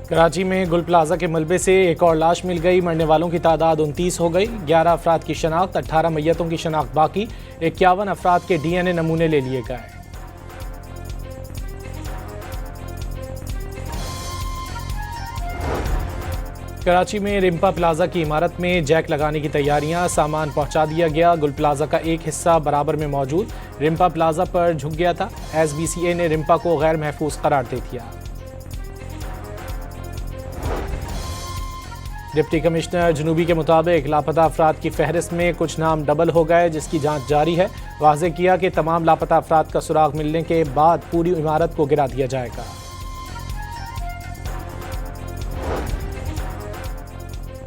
कराची में गुल प्लाजा के मलबे से एक और लाश मिल गई। मरने वालों की तादाद 29 हो गई। 11 अफराद की शनाख्त, 18 मैयतों की शनाख्त बाकी। 51 अफराद के DNA नमूने ले लिए गए। कराची में रिम्पा प्लाजा की इमारत में जैक लगाने की तैयारियां, सामान पहुंचा दिया गया। गुल प्लाजा का एक हिस्सा बराबर में मौजूद रिम्पा प्लाजा पर झुक गया था। SBCA ने रिम्पा को गैर महफूज करार दे दिया। डिप्टी कमिश्नर जनूबी के मुताबिक लापता अफराद की फहरिस्त में कुछ नाम डबल हो गए, जिसकी जांच जारी है। वाज़े किया कि तमाम लापता अफराद का सुराग मिलने के बाद पूरी इमारत को गिरा दिया जाएगा।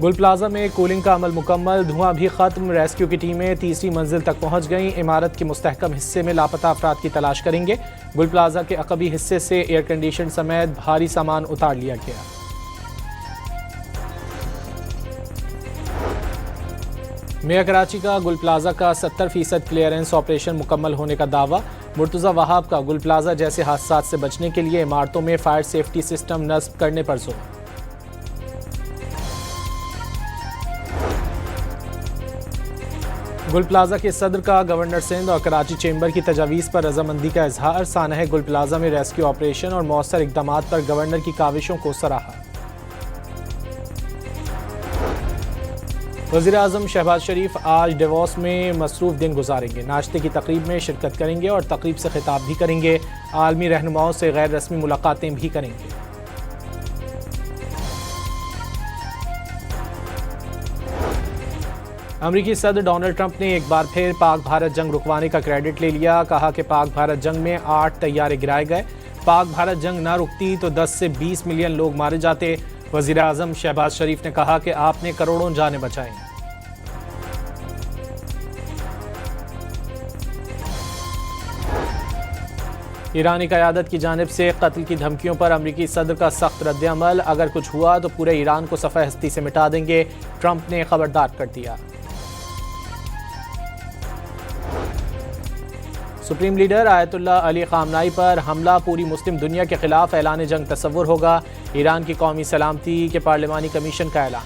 गुल प्लाजा में कूलिंग का अमल मुकम्मल, धुआं भी खत्म। रेस्क्यू की टीमें तीसरी मंजिल तक पहुंच गईं। इमारत के मुस्तहकम हिस्से में लापता अफराद की तलाश करेंगे। गुल प्लाजा के अकबी हिस्से से एयर कंडीशन समेत भारी सामान उतार लिया गया। मेयर कराची का गुल प्लाजा का 70% क्लियरेंस ऑपरेशन मुकम्मल होने का दावा। मुर्तज़ा वहाब का गुल प्लाजा जैसे हादसात से बचने के लिए इमारतों में फायर सेफ्टी सिस्टम नस्ब करने पर जोर। गुल प्लाजा के सदर का गवर्नर सिंध और कराची चैम्बर की तजावीज़ पर रजामंदी का इजहार। सानह गुल प्लाजा में रेस्क्यू ऑपरेशन और मौसर इक़दामात पर गवर्नर की काविशों को सराहा। वज़ीर आज़म शहबाज शरीफ आज डेवोस में मसरूफ़ दिन गुजारेंगे। नाश्ते की तकरीब में शिरकत करेंगे और तकरीब से खिताब भी करेंगे। आलमी रहनुमाओं से गैर रस्मी मुलाकातें भी करेंगे। अमरीकी सदर डोनाल्ड ट्रंप ने एक बार फिर पाक भारत जंग रुकवाने का क्रेडिट ले लिया। कहा कि पाक भारत जंग में 8 तैयारे गिराए गए। पाक भारत जंग ना रुकती तो 10 से 20 मिलियन लोग मारे जाते। वज़ीर आज़म शहबाज शरीफ ने कहा कि आपने करोड़ों जानें बचाई। ईरानी क़यादत की जानिब से कत्ल की धमकियों पर अमरीकी सदर का सख्त रद्द-ए-अमल। अगर कुछ हुआ तो पूरे ईरान को सफ़े हस्ती से मिटा देंगे, ट्रंप ने खबरदार कर दिया। सुप्रीम लीडर आयतुल्लाह अली ख़ामनाई पर हमला पूरी मुस्लिम दुनिया के खिलाफ ऐलान जंग तस्वुर होगा। ईरान की कौमी सलामती के पार्लिमानी कमीशन का ऐलान।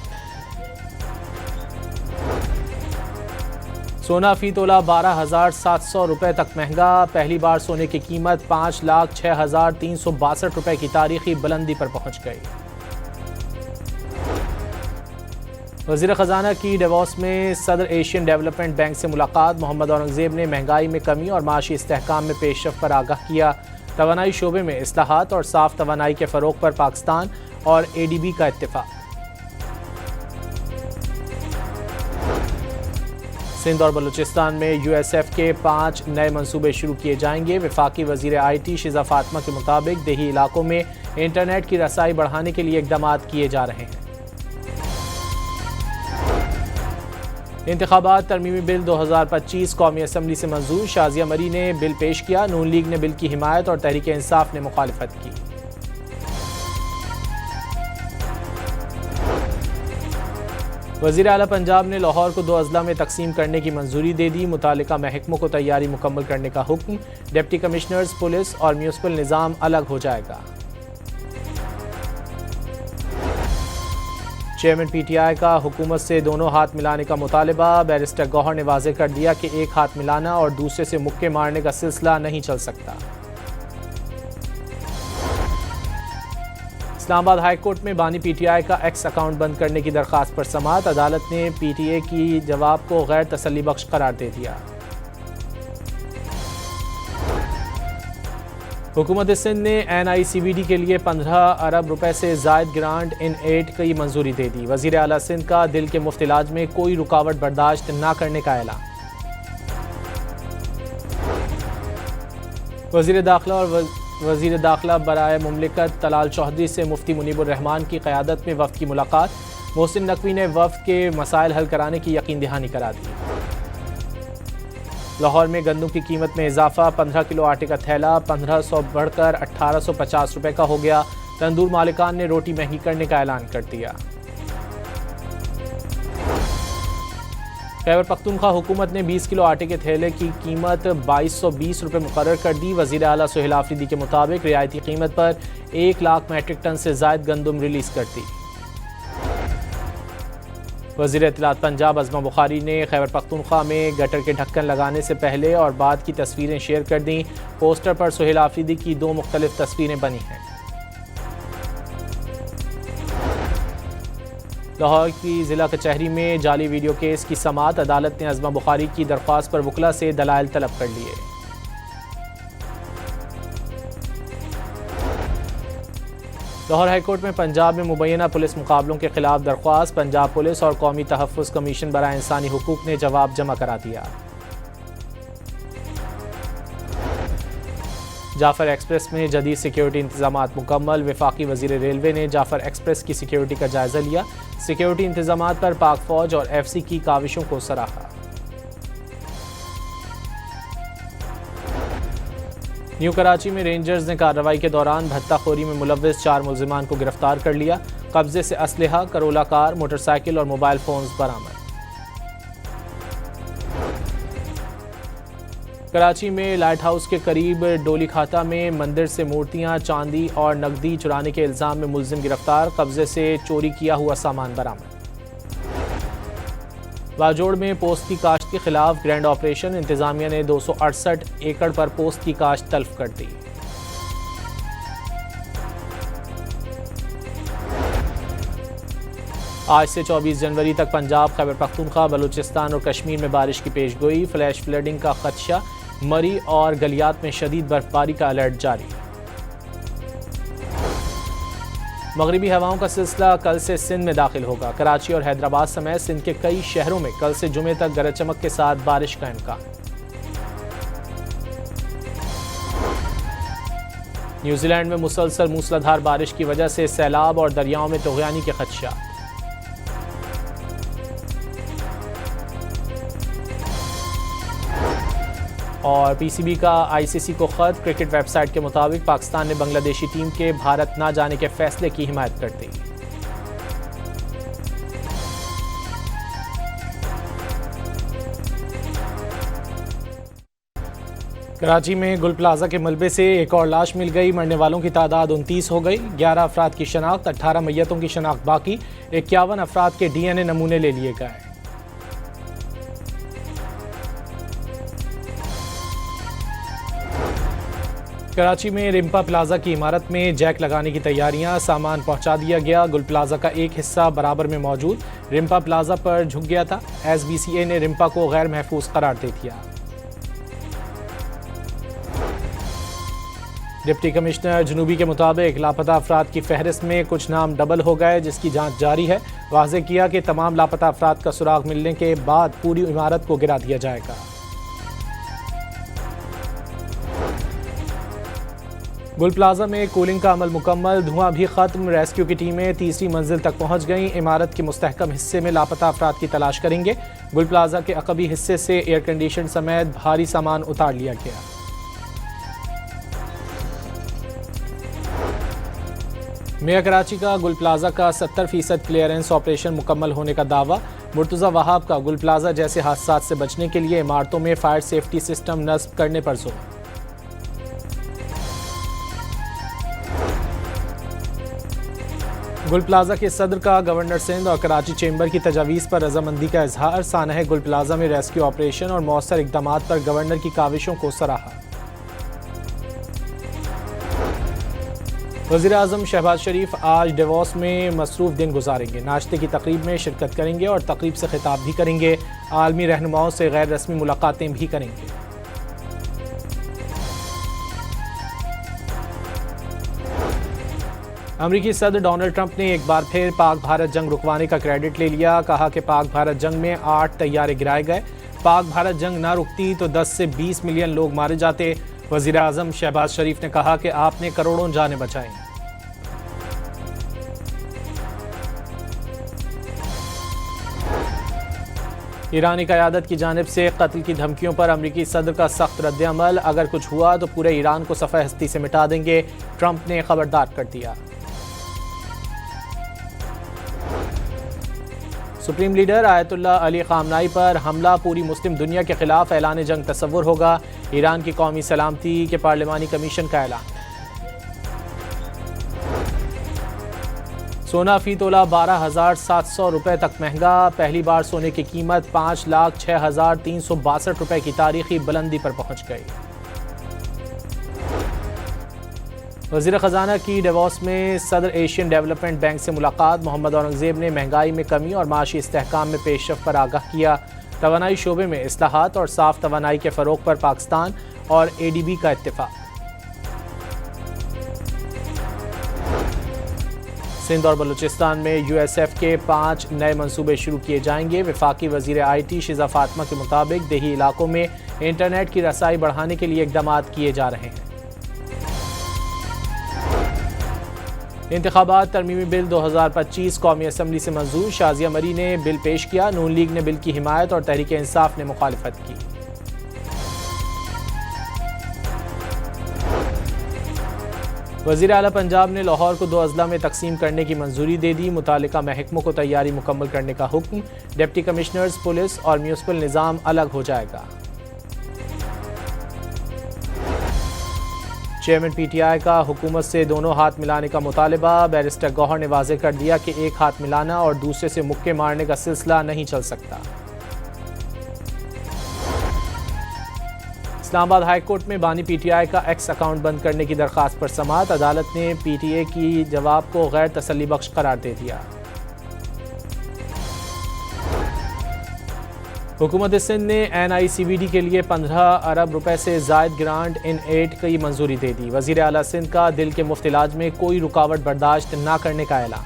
सोना फी तोला 12,700 रुपये तक महंगा। पहली बार सोने की कीमत 5,06,362 रुपये की तारीखी बुलंदी पर पहुंच गई। वज़ीर ख़जाना की डेवोस में सदर एशियन डेवलपमेंट बैंक से मुलाकात। मोहम्मद औरंगज़ेब ने महंगाई में कमी और माशी इस्तेहकाम में पेशरफ़्त पर आगाह किया। तवानाई शोबे में इस्लाहात और साफ तवानाई के फ़रोग़ पर पाकिस्तान और ADB का इत्तेफाक। सिंध और बलूचिस्तान में USF के 5 नए मंसूबे शुरू किए जाएंगे। वफाकी वज़ीर IT शिज़ा फातिमा के मुताबिक देही इलाकों में इंटरनेट की रसाई बढ़ाने के लिए इक़दाम किए जा रहे हैं। इंतखाबात तरमीमी बिल 2025 कौमी असम्बली से मंजूर। शाजिया मरी ने बिल पेश किया। नून लीग ने बिल की हिमायत और तहरीक इंसाफ ने मुखालिफत की। वज़ीर आला पंजाब ने लाहौर को 2 अजला में तकसीम करने की मंजूरी दे दी। मुतालिका महकमों को तैयारी मुकम्मल करने का हुक्म। डिप्टी कमिश्नर्स, पुलिस और म्यूनिसिपल निज़ाम अलग हो जाएगा। चेयरमैन PTI का हुकूमत से दोनों हाथ मिलाने का मुतालबा। बैरिस्टर गौहर ने वाज़ेह कर दिया कि एक हाथ मिलाना और दूसरे से मुक्के मारने का सिलसिला नहीं चल सकता। इस्लामाबाद हाई कोर्ट में बानी PTI का एक्स अकाउंट बंद करने की दरख्वास्त पर समाअत। अदालत ने PTA की जवाब को गैर तसल्ली बख्श करार दे दिया। हुकूमत सिंध ने NICVD के लिए 15 अरब रुपए से जायद ग्रांट इन एड की मंजूरी दे दी। वज़ीर आला सिंध का दिल के मुफ्त इलाज में कोई रुकावट बर्दाश्त न करने का ऐलान। वज़ीर दाखिला और वज़ीर दाखिला बराए मुमलिकत तलाल चौधरी से मुफ्ती मुनीबुर रहमान की क़यादत में वफ़द की मुलाकात। मोहसिन नकवी ने वफ़द के मसाइल हल कराने की यकीन दहानी करा दी। लाहौर में गंदम की कीमत में इजाफा। 15 किलो आटे का थैला 1500 बढ़कर 1850 रुपये का हो गया। तंदूर मालिकान ने रोटी महंगी करने का ऐलान कर दिया। खैबर पख्तूनख्वा हुकूमत ने 20 किलो आटे के थैले की कीमत 2220 रुपये मुकर्रर कर दी। वज़ीर आला सुहेल आफरीदी के मुताबिक रियायती कीमत पर 1 लाख मैट्रिक टन से ज़ायद गंदम रिलीज करती। वज़ीर इत्तलात पंजाब अज़मा बुखारी ने खैबर पख्तूनख्वा में गटर के ढक्कन लगाने से पहले और बाद की तस्वीरें शेयर कर दी। पोस्टर पर सुहेल आफरीदी की 2 मुख्तलिफ तस्वीरें बनी हैं। लाहौर की ज़िला कचहरी में जाली वीडियो केस की समाअत। अदालत ने अज़मा बुखारी की दरख्वास्त पर वकला से दलाइल तलब कर लिए। लाहौर हाईकोर्ट में पंजाब में मुबैना पुलिस मुकाबलों के खिलाफ दरख्वास्त। पंजाब पुलिस और कौमी तहफ़्फ़ुज़ कमीशन बराए इंसानी हुकूक ने जवाब जमा करा दिया। जाफर एक्सप्रेस में जदीद सिक्योरिटी इंतजामात मुकम्मल। वफाकी वज़ीर रेलवे ने जाफर एक्सप्रेस की सिक्योरिटी का जायज़ा लिया। सिक्योरिटी इंतजामात पर पाक फौज और FC की काविशों को सराहा। न्यू कराची में रेंजर्स ने कार्रवाई के दौरान भत्ताखोरी में मुलव्विस 4 मुल्जिमान को गिरफ्तार कर लिया। कब्जे से असलहा, करोला कार, मोटरसाइकिल और मोबाइल फोन्स बरामद। कराची में लाइट हाउस के करीब डोली खाता में मंदिर से मूर्तियां, चांदी और नकदी चुराने के इल्जाम में मुल्जिम गिरफ्तार। कब्जे से चोरी किया हुआ सामान बरामद। बाजोड़ में पोस्त की काश्त के खिलाफ ग्रैंड ऑपरेशन। इंतजामिया ने 268 एकड़ पर पोस्त की काश्त तल्फ कर दी। आज से 24 जनवरी तक पंजाब, खैबर पख्तूनख्वा, बलूचिस्तान और कश्मीर में बारिश की पेशगोई। फ्लैश फ्लडिंग का खदशा। मरी और गलियात में शदीद बर्फबारी का अलर्ट जारी। मगरिबी हवाओं का सिलसिला कल से सिंध में दाखिल होगा। कराची और हैदराबाद समेत सिंध के कई शहरों में कल से जुमे तक गरज चमक के साथ बारिश का इम्कान। न्यूजीलैंड में मुसलसल मूसलाधार बारिश की वजह से सैलाब और दरियाओं में तुग़यानी के खदशा। और PCB का ICC को ख़त। क्रिकेट वेबसाइट के मुताबिक पाकिस्तान ने बांग्लादेशी टीम के भारत ना जाने के फैसले की हिमायत कर दी। कराची में गुल प्लाजा के मलबे से एक और लाश मिल गई। मरने वालों की तादाद 29 हो गई। 11 अफराद की शनाख्त, 18 मैयतों की शनाख्त बाकी। 51 अफराद के DNA नमूने ले लिए गए। कराची में रिम्पा प्लाजा की इमारत में जैक लगाने की तैयारियां। सामान पहुंचा दिया गया। गुल प्लाजा का एक हिस्सा बराबर में मौजूद रिम्पा प्लाजा पर झुक गया था। SBCA ने रिम्पा को गैर महफूज करार दे दिया। डिप्टी कमिश्नर जनूबी के मुताबिक लापता अफराद की फहरिस्त में कुछ नाम डबल हो गए, जिसकी जांच जारी है। वाज़ेह किया कि तमाम लापता अफराद का सुराग मिलने के बाद पूरी इमारत को गिरा दिया जाएगा। गुल प्लाजा में कूलिंग का अमल मुकम्मल। धुआं भी खत्म। रेस्क्यू की टीमें तीसरी मंजिल तक पहुंच गईं। इमारत के मुस्तहकम हिस्से में लापता अफराद की तलाश करेंगे। गुल प्लाजा के अकबी हिस्से से एयर कंडीशन समेत भारी सामान उतार लिया गया। मेयर कराची का गुल प्लाजा का 70% क्लियरेंस ऑपरेशन मुकम्मल होने का दावा। मुर्तज़ा वहाब का गुल प्लाजा जैसे हादसात से बचने के लिए इमारतों में फायर सेफ्टी सिस्टम नस्ब करने पर जोर। गुल प्लाजा के सदर का गवर्नर सिंध और कराची चेंबर की तजावीज़ पर रजामंदी का इजहार। सानह गुल प्लाजा में रेस्क्यू ऑपरेशन और मौसर इक़दामात पर गवर्नर की काविशों को सराहा। वज़ीर आज़म शहबाज शरीफ आज डेवोस में मसरूफ़ दिन गुजारेंगे। नाश्ते की तकरीब में शिरकत करेंगे और तकरीब से खिताब भी करेंगे। आलमी रहनुमाओं से गैर रस्मी मुलाकातें भी करेंगे। अमरीकी सदर डोनाल्ड ट्रंप ने एक बार फिर पाक भारत जंग रुकवाने का क्रेडिट ले लिया। कहा कि पाक भारत जंग में 8 तैयारे गिराए गए। पाक भारत जंग ना रुकती तो 10 से 20 मिलियन लोग मारे जाते। वज़ीर आज़म शहबाज शरीफ ने कहा कि आपने करोड़ों जानें बचाई। ईरानी क़यादत की जानिब से कत्ल की धमकियों पर अमरीकी सदर का सख्त रद्द-ए-अमल। अगर कुछ हुआ तो पूरे ईरान को सफ़े हस्ती से मिटा देंगे, ट्रंप ने खबरदार कर दिया। सुप्रीम लीडर आयतुल्लाह अली खामनाई पर हमला पूरी मुस्लिम दुनिया के खिलाफ ऐलान जंग तस्वुर होगा। ईरान की कौमी सलामती के पार्लिमानी कमीशन का ऐलान। सोना फी तोला 12,700 रुपये तक महंगा। पहली बार सोने की कीमत 5,06,362 रुपये की तारीखी बुलंदी पर पहुंच गई। वज़ीर ख़जाना की डेवॉस में सदर एशियन डेवलपमेंट बैंक से मुलाकात। मोहम्मद औरंगज़ेब ने महंगाई में कमी और माशी इस्तेहकाम में पेशरफ्त पर आगाह किया। तवानाई शोबे में इस्लाहात और साफ तवानाई के फ़रोग़ पर पाकिस्तान और ADB का इत्तेफाक। सिंध और बलूचिस्तान में USF के 5 नए मंसूबे शुरू किए जाएंगे। वफाकी वज़ीर IT शिज़ा फातिमा के मुताबिक देही इलाकों में इंटरनेट की रसाई बढ़ाने के लिए इक़दामात किए जा रहे हैं। इंतखाबात तरमीमी बिल 2025 कौमी असम्बली से मंजूर। शाजिया मरी ने बिल पेश किया। नून लीग ने बिल की हिमायत और तहरीक इंसाफ ने मुखालिफत की। वज़ीर आला पंजाब ने लाहौर को 2 अजला में तकसीम करने की मंजूरी दे दी। मुतालिका महकमों को तैयारी मुकम्मल करने का हुक्म। डिप्टी कमिश्नर्स, पुलिस और म्यूनिसिपल निज़ाम अलग हो जाएगा। चेयरमैन PTI का हुकूमत से दोनों हाथ मिलाने का मुतालबा। बैरिस्टर गौहर ने वाज़ेह कर दिया कि एक हाथ मिलाना और दूसरे से मुक्के मारने का सिलसिला नहीं चल सकता। इस्लामाबाद हाई कोर्ट में बानी PTI का एक्स अकाउंट बंद करने की दरख्वास्त पर समाअत। अदालत ने PTA की जवाब को गैर तसल्ली बख्श करार दे दिया। हुकूमत सिंध ने NICVD के लिए 15 अरब रुपए से जायद ग्रांट इन एड की मंजूरी दे दी। वज़ीर आला सिंध का दिल के मुफ्त इलाज में कोई रुकावट बर्दाश्त न करने का ऐलान।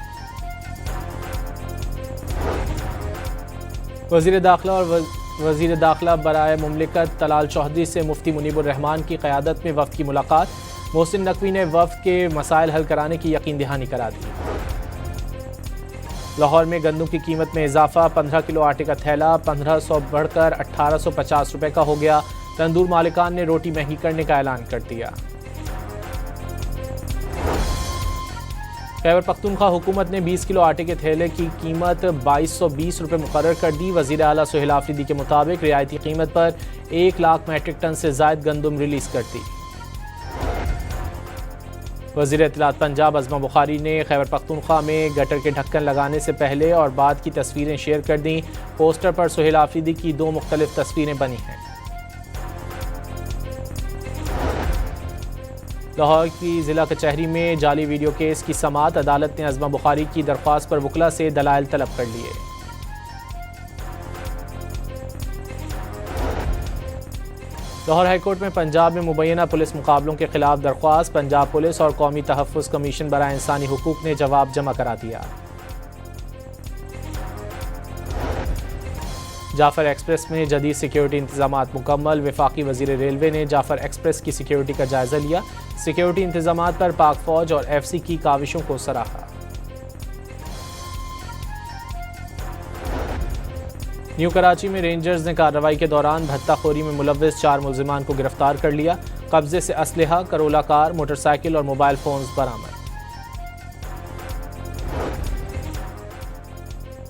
वज़ीर दाखिला और वज़ीर दाखिला बराए मुमलिकत तलाल चौधरी से मुफ्ती मुनीबुर रहमान की क़यादत में वफ़द की मुलाकात। मोहसिन नकवी ने वफ़द के मसाइल हल कराने की यकीन दहानी करा दी। लाहौर में गंदम की कीमत में इजाफा। 15 किलो आटे का थैला 1500 बढ़कर 1850 रुपये का हो गया। तंदूर मालिकान ने रोटी महंगी करने का ऐलान कर दिया। खैबर पख्तूनख्वा हुकूमत ने 20 किलो आटे के थैले की कीमत 2220 रुपये मुकर्रर कर दी। वज़ीर आला सुहेल आफरीदी के मुताबिक रियायती कीमत पर 1 लाख मैट्रिक टन से जायद गंदम रिलीज कर दी। वज़ीर इत्तलात पंजाब अज़मा बुखारी ने खैबर पख्तूनख्वा में गटर के ढक्कन लगाने से पहले और बाद की तस्वीरें शेयर कर दी। पोस्टर पर सुहेल आफरीदी की 2 मुख्तलिफ तस्वीरें बनी हैं। लाहौर की ज़िला कचहरी में जाली वीडियो केस की समाअत। अदालत ने अज़मा बुखारी की दरख्वास्त पर वकला से दलाइल तलब कर लिए। लाहौर हाईकोर्ट में पंजाब में मुबैना पुलिस मुकाबलों के खिलाफ दरख्वास्त। पंजाब पुलिस और कौमी तहफ़्फ़ुज़ कमीशन बराए इंसानी हुकूक ने जवाब जमा करा दिया। जाफर एक्सप्रेस में जदीद सिक्योरिटी इंतजामात मुकम्मल। वफाकी वज़ीर रेलवे ने जाफर एक्सप्रेस की सिक्योरिटी का जायज़ा लिया। सिक्योरिटी इंतजामात पर पाक फ़ौज और FC की काविशों को सराहा। न्यू कराची में रेंजर्स ने कार्रवाई के दौरान भत्ताखोरी में मुलव्विस 4 मुल्ज़िमान को गिरफ्तार कर लिया। कब्जे से असलहा, करोला कार, मोटरसाइकिल और मोबाइल फ़ोन्स बरामद।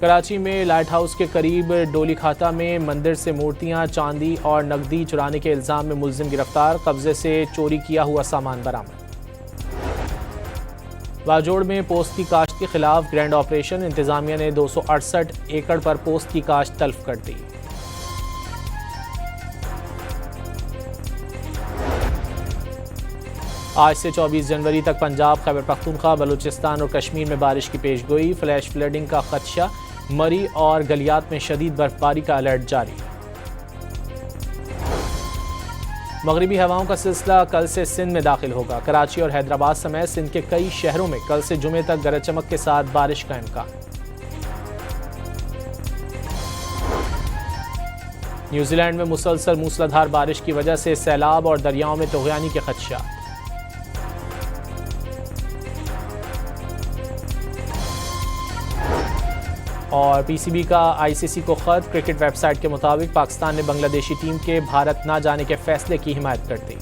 कराची में लाइट हाउस के करीब डोली खाता में मंदिर से मूर्तियां, चांदी और नकदी चुराने के इल्ज़ाम में मुल्ज़िम गिरफ्तार। कब्जे से चोरी किया हुआ सामान बरामद। बाजोड़ में पोस्त की काश्त के खिलाफ ग्रैंड ऑपरेशन। इंतजामिया ने 268 एकड़ पर पोस्त की काश्त तल्फ कर दी। आज से 24 जनवरी तक पंजाब, खैबर पख्तूनख्वा, बलूचिस्तान और कश्मीर में बारिश की पेशगोई। फ्लैश फ्लडिंग का खदशा। मरी और गलियात में शदीद बर्फबारी का अलर्ट जारी। मगरिबी हवाओं का सिलसिला कल से सिंध में दाखिल होगा। कराची और हैदराबाद समेत सिंध के कई शहरों में कल से जुमे तक गरज चमक के साथ बारिश का इम्कान। न्यूजीलैंड में मुसलसल मूसलाधार बारिश की वजह से सैलाब और दरियाओं में तुग़यानी के खदशात। और PCB का ICC को ख़त। क्रिकेट वेबसाइट के मुताबिक पाकिस्तान ने बांग्लादेशी टीम के भारत न जाने के फैसले की हिमायत कर दी।